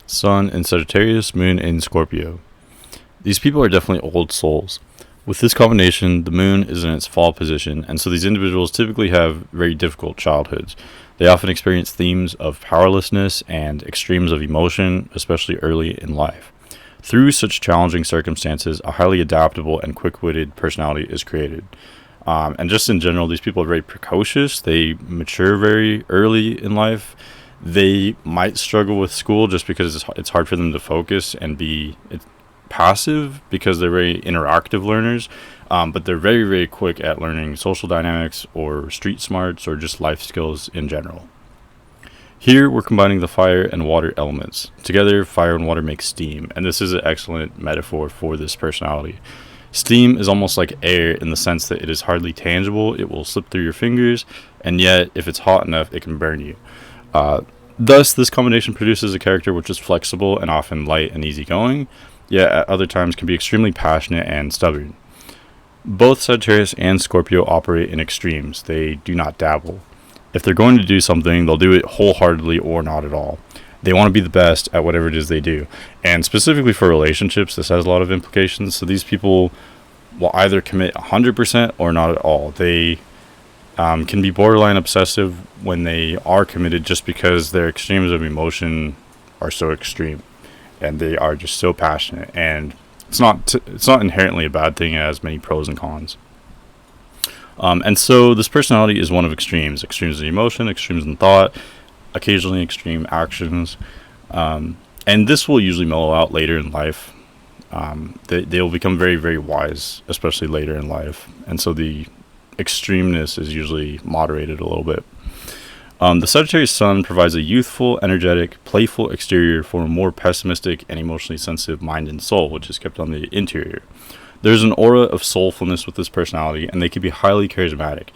Sun in Sagittarius, Moon in Scorpio. These people are definitely old souls. With this combination, the moon is in its fall position, and so these individuals typically have very difficult childhoods. They often experience themes of powerlessness and extremes of emotion, especially early in life. Through such challenging circumstances, a highly adaptable and quick-witted personality is created. And just in general, these people are very precocious. They mature very early in life. They might struggle with school just because it's hard for them to focus and be passive because they're very interactive learners, but they're very, very quick at learning social dynamics or street smarts or just life skills in general. Here we're combining the fire and water elements. Together, fire and water make steam, and this is an excellent metaphor for this personality. Steam is almost like air in the sense that it is hardly tangible, it will slip through your fingers, and yet if it's hot enough, it can burn you. Thus, this combination produces a character which is flexible and often light and easygoing, yet at other times can be extremely passionate and stubborn. Both Sagittarius and Scorpio operate in extremes. They do not dabble. If they're going to do something, they'll do it wholeheartedly or not at all. They want to be the best at whatever it is they do. And specifically for relationships, this has a lot of implications. So these people will either commit 100% or not at all. They can be borderline obsessive when they are committed just because their extremes of emotion are so extreme. And they are just so passionate, and it's not inherently a bad thing. It has many pros and cons. And so this personality is one of extremes in emotion, extremes in thought, occasionally extreme actions, and this will usually mellow out later in life. They will become very, very wise, especially later in life, and so the extremeness is usually moderated a little bit. The Sagittarius sun provides a youthful, energetic, playful exterior for a more pessimistic and emotionally sensitive mind and soul, which is kept on the interior. There's an aura of soulfulness with this personality, and they can be highly charismatic.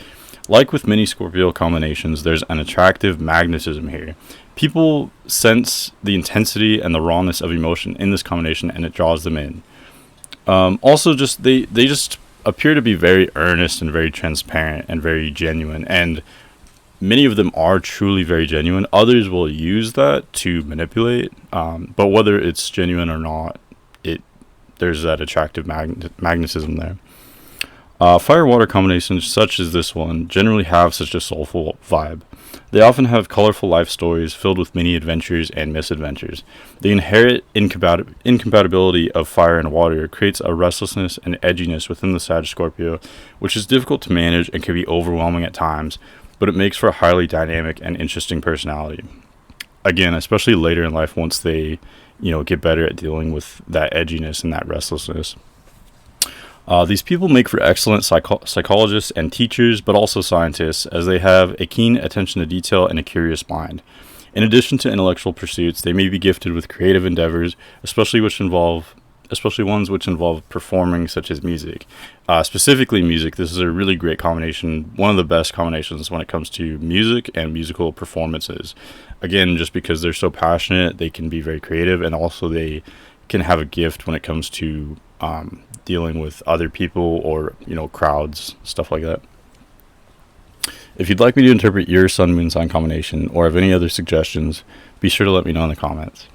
Like with many Scorpio combinations, there's an attractive magnetism here. People sense the intensity and the rawness of emotion in this combination, and it draws them in. Also, they just appear to be very earnest and very transparent and very genuine, and many of them are truly very genuine. Others will use that to manipulate, but whether it's genuine or not, there's that attractive magnetism there. Fire-water combinations such as this one generally have such a soulful vibe. They often have colorful life stories filled with many adventures and misadventures. The inherent incompatibility of fire and water creates a restlessness and edginess within the Sag Scorpio, which is difficult to manage and can be overwhelming at times, but it makes for a highly dynamic and interesting personality. Again, especially later in life once they, get better at dealing with that edginess and that restlessness. These people make for excellent psychologists and teachers, but also scientists, as they have a keen attention to detail and a curious mind. In addition to intellectual pursuits, they may be gifted with creative endeavors, especially ones which involve performing, such as music. Specifically music, this is a really great combination, one of the best combinations when it comes to music and musical performances. Again, just because they're so passionate, they can be very creative, and also they can have a gift when it comes to dealing with other people or, crowds, stuff like that. If you'd like me to interpret your sun-moon sign combination or have any other suggestions, be sure to let me know in the comments.